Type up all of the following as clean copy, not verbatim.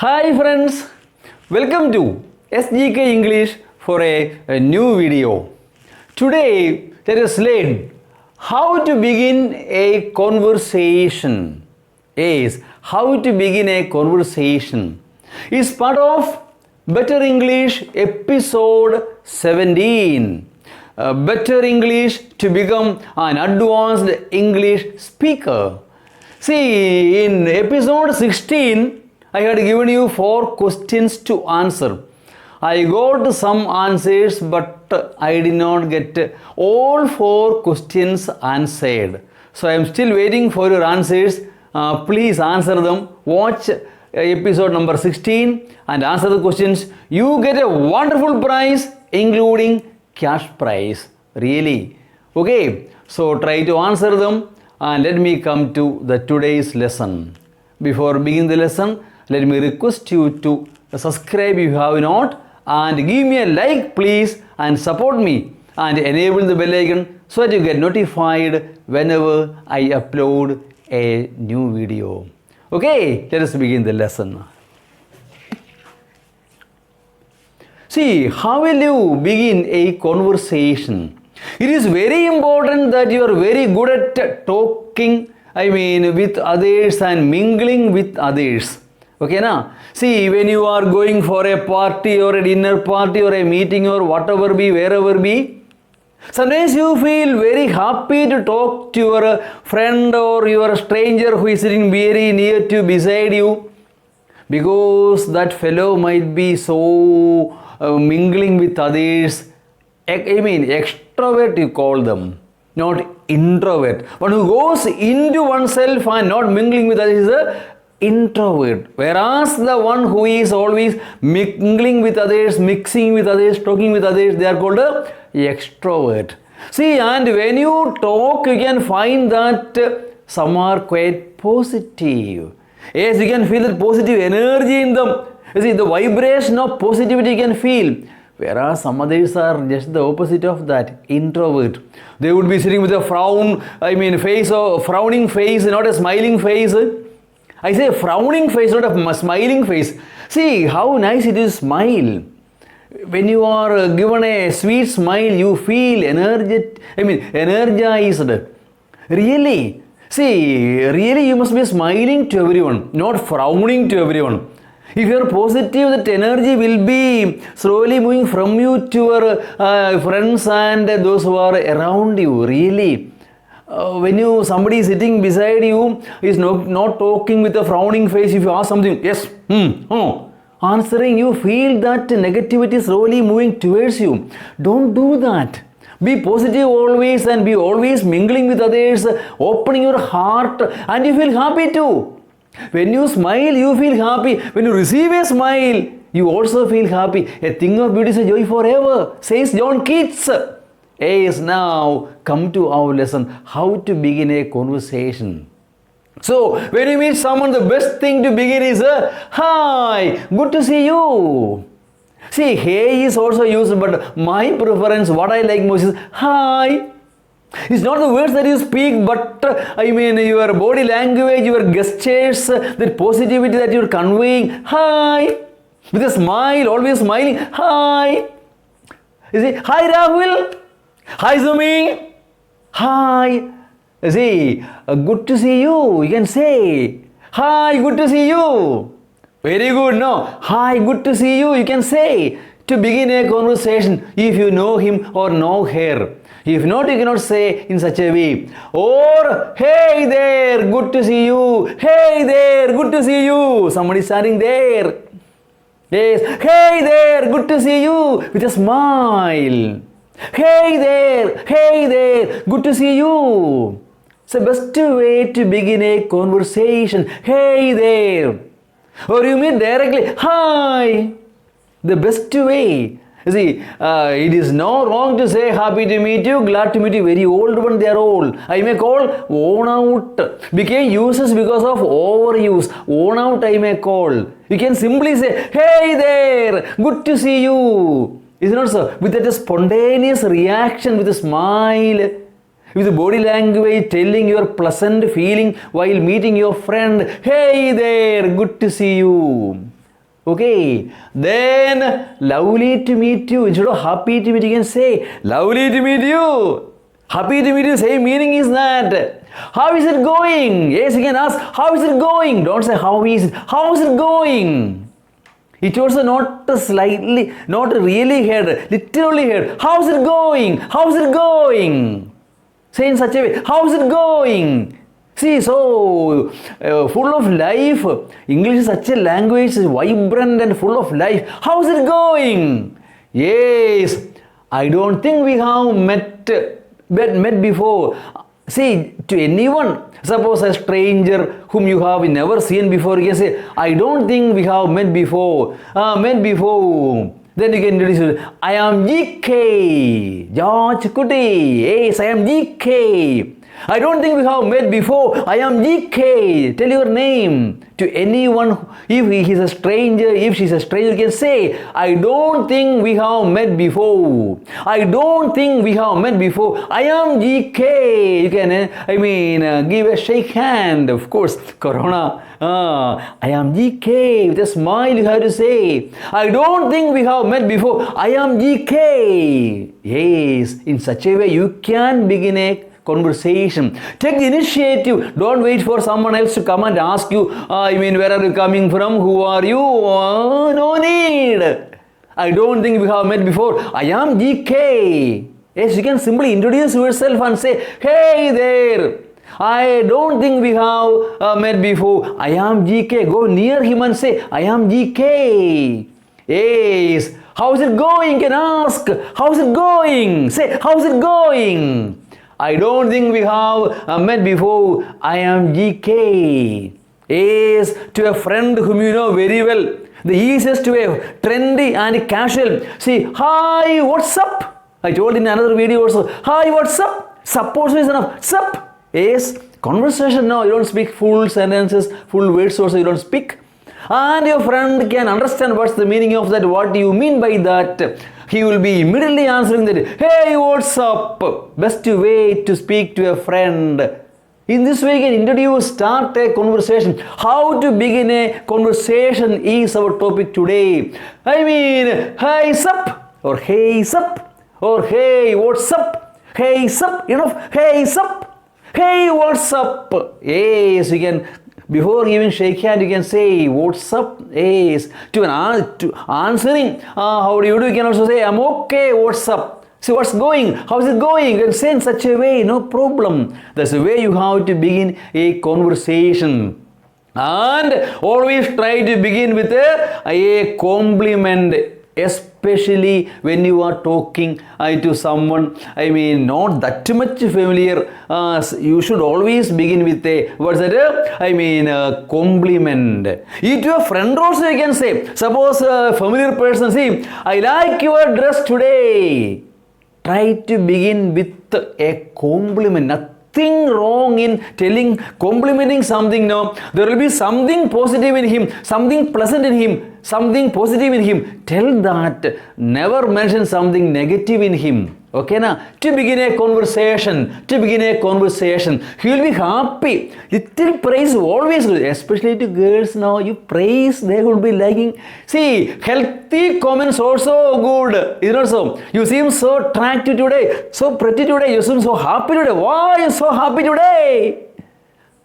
Hi friends, welcome to SGK English for a new video. Today let us learn how to begin a conversation. Yes, how to begin a conversation is part of Better English episode 17. Better English to become an advanced English speaker. See, in episode 16, I had given you 4 questions to answer. I got some answers, but I did not get all 4 questions answered. So I am still waiting for your answers. Please answer them. Watch episode number 16 and answer the questions. You get a wonderful prize, including cash prize. Really. Okay. So try to answer them and let me come to the today's lesson. Before beginning the lesson, let me request you to subscribe if you have not and give me a like please and support me and enable the bell icon so that you get notified whenever I upload a new video. Okay, let us begin the lesson. See, how will you begin a conversation? It is very important that you are very good at talking, with others and mingling with others. Okay, na? See, when you are going for a party or a dinner party or a meeting or whatever be, wherever be, sometimes you feel very happy to talk to your friend or your stranger who is sitting very near to beside you, because that fellow might be so mingling with others. Extrovert you call them, not introvert. One who goes into oneself and not mingling with others is a introvert, whereas the one who is always mingling with others, mixing with others, talking with others, they are called a extrovert. See, and when you talk, you can find that some are quite positive. Yes, you can feel that positive energy in them. You see, the vibration of positivity you can feel. Whereas some others are just the opposite of that, introvert. They would be sitting with a frowning face, not a smiling face. I say frowning face, not a smiling face. See how nice it is, smile. When you are given a sweet smile, you feel energized. Really. See, really you must be smiling to everyone, not frowning to everyone. If you are positive, that energy will be slowly moving from you to your friends and those who are around you, really. When somebody is sitting beside you is not talking with a frowning face, if you ask something, yes, answering, you feel that negativity slowly moving towards you. Don't do that. Be positive always and be always mingling with others, opening your heart, and you feel happy too. When you smile, you feel happy. When you receive a smile, you also feel happy. A thing of beauty is a joy forever, says John Keats. Yes, now come to our lesson, how to begin a conversation. So, when you meet someone, the best thing to begin is hi, good to see you. See, hey is also used, but my preference, what I like most is hi. It's not the words that you speak, but your body language, your gestures, the positivity that you're conveying. Hi. With a smile, always smiling. Hi. You see, hi Rahul. Hi Zumi. Hi. You see, good to see you. You can say, hi, good to see you. Very good, no? Hi, good to see you. You can say to begin a conversation if you know him or know her. If not, you cannot say in such a way. Or, hey there, good to see you. Hey there, good to see you. Somebody standing there. Yes, hey there, good to see you. With a smile. Hey there, good to see you. It's the best way to begin a conversation. Hey there. Or you meet directly, hi. The best way. You see, it is no wrong to say happy to meet you, glad to meet you. Very old one, they are old. I may call worn out. Became useless because of overuse. Worn out I may call. You can simply say, hey there, good to see you. Is it not so? With that spontaneous reaction, with a smile, with the body language telling your pleasant feeling while meeting your friend. Hey there, good to see you. Okay, then lovely to meet you. Instead of happy to meet you, you can say lovely to meet you. Happy to meet you, same meaning is that. How is it going? Yes, you can ask, how is it going? Don't say how is it. How is it going? It also not slightly, not really heard, literally heard. How's it going? How's it going? Say in such a way, how's it going? See, so full of life. English is such a language, vibrant and full of life. How's it going? Yes, I don't think we have met before. See, to anyone, suppose a stranger whom you have never seen before, you can say, I don't think we have met before. Then you can introduce, I am GK, George Kuti. Yes, I am GK. I don't think we have met before. I am GK. Tell your name to anyone. If he is a stranger, if she is a stranger, you can say, I don't think we have met before. I don't think we have met before. I am GK. You can, give a shake hand. Of course, Corona. I am GK. With a smile, you have to say, I don't think we have met before. I am GK. Yes, in such a way, you can begin a conversation. Take the initiative. Don't wait for someone else to come and ask you, where are you coming from? Who are you? No need. I don't think we have met before. I am GK. Yes, you can simply introduce yourself and say, hey there. I don't think we have met before. I am GK. Go near him and say, I am GK. Yes. How's it going? You can ask. How's it going? Say, how's it going? I don't think we have met before. I am GK. Yes, to a friend whom you know very well. The easiest way, trendy and casual. See, hi, what's up? I told in another video also, hi, what's up? Suppose is enough. Sup? Yes, conversation now. You don't speak full sentences, full words also you don't speak. And your friend can understand what's the meaning of that, what do you mean by that. He will be immediately answering that, hey, what's up? Best way to speak to a friend. In this way, you can start a conversation. How to begin a conversation is our topic today. Hey, sup? Or hey, sup? Or hey, what's up? Hey, sup? Hey, sup? Hey, what's up? Yes, you can. Before giving shake hand, you can say, what's up? Yes. To answering, how do you do? You can also say, I'm okay, what's up? See, what's going? How's it going? You can say in such a way, no problem. That's the way you have to begin a conversation. And always try to begin with a compliment, especially when you are talking to someone, not that much familiar. You should always begin with a compliment. If to a friend also you can say, suppose a familiar person, see, I like your dress today. Try to begin with a compliment. Nothing wrong in complimenting something. No, there will be something positive in him, something pleasant in him, something positive in him. Tell that. Never mention something negative in him. Okay, na? To begin a conversation, he will be happy. Little praise always good, especially to girls now. You praise, they will be liking. See, healthy comments also good. Is not so? You seem so attractive today, so pretty today. You seem so happy today. Why are you so happy today?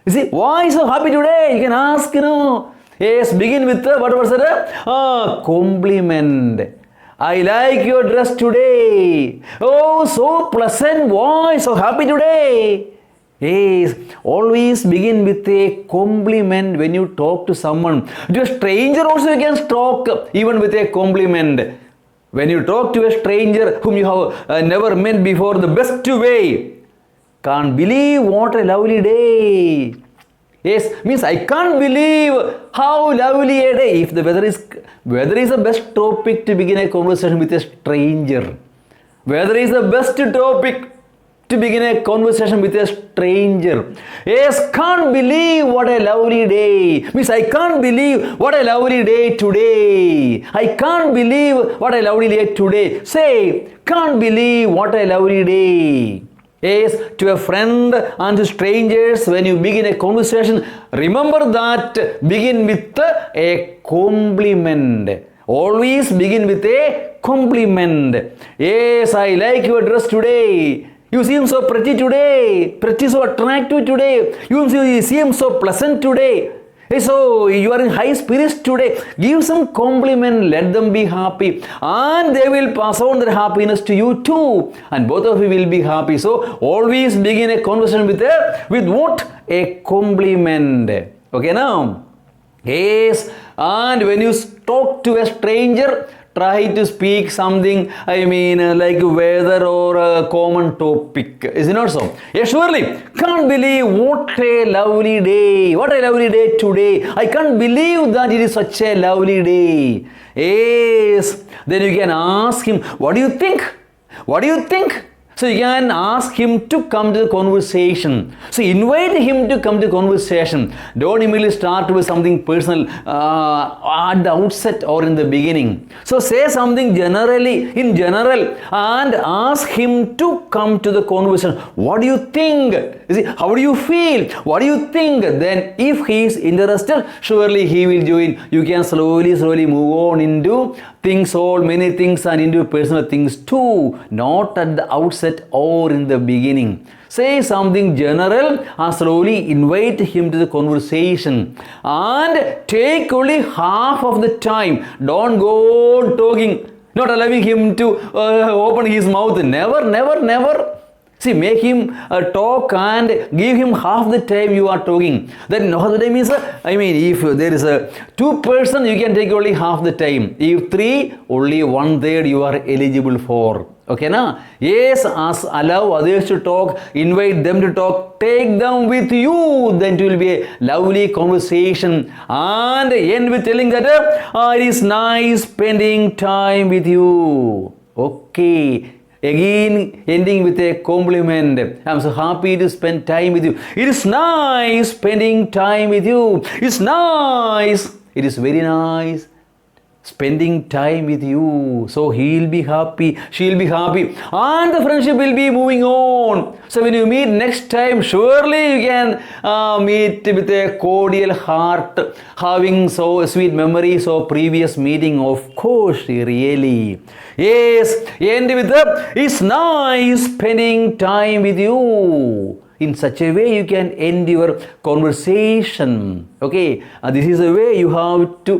You see, why so happy today? You can ask, Yes, begin with what was that? Compliment. I like your dress today. Oh, so pleasant. Why so happy today? Yes, always begin with a compliment when you talk to someone. To a stranger also you can talk even with a compliment. When you talk to a stranger whom you have never met before, the best way. Can't believe what a lovely day. Yes, means I can't believe how lovely a day. If the weather is the best topic to begin a conversation with a stranger. Weather is the best topic to begin a conversation with a stranger. Yes, can't believe what a lovely day. Means I can't believe what a lovely day today. I can't believe what a lovely day today. Say, can't believe what a lovely day. Yes, to a friend and to strangers, when you begin a conversation, remember that begin with a compliment. Always begin with a compliment. Yes, I like your dress today. You seem so pretty today. Pretty, so attractive today. You seem so pleasant today. So you are in high spirits today. Give some compliment, let them be happy, and they will pass on their happiness to you too, and both of you will be happy. So always begin a conversation with what? A compliment. Okay, now? Yes, and when you talk to a stranger, try to speak something, like weather or a common topic. Is it not so? Yes, surely. Can't believe what a lovely day. What a lovely day today. I can't believe that it is such a lovely day. Yes. Then you can ask him, what do you think? What do you think? So you can ask him to come to the conversation. So invite him to come to conversation. Don't immediately start with something personal at the outset or in the beginning. So say something in general, and ask him to come to the conversation. What do you think? How do you feel? What do you think? Then if he is interested, surely he will join. You can slowly move on into many things, and into personal things too, not at the outset or in the beginning. Say something general and slowly invite him to the conversation, and take only half of the time. Don't go on talking, not allowing him to open his mouth. Never. See, make him talk and give him half the time you are talking. Then half the time is, if there is a 2 person, you can take only half the time. If 3, only 1/3 you are eligible for. Okay, na? Yes, allow others to talk, invite them to talk, take them with you. Then it will be a lovely conversation. And end with telling that it is nice spending time with you. Okay. Again, ending with a compliment. I'm so happy to spend time with you. It is nice spending time with you. It's nice. It is very nice spending time with you. So he'll be happy, she'll be happy, and the friendship will be moving on. So when you meet next time, surely you can meet with a cordial heart, having so sweet memories of previous meeting. Of course, really. Yes, end with it's nice spending time with you. In such a way you can end your conversation. Okay, this is the way you have to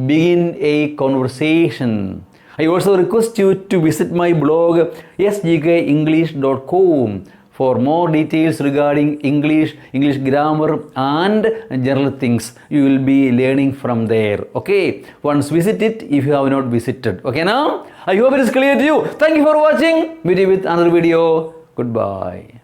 begin a conversation. I also request you to visit my blog sgkenglish.com for more details regarding English grammar and general things. You will be learning from there. Okay, once visit it if you have not visited. Okay, now I hope it is clear to you. Thank you for watching. Meet you with another video. Goodbye.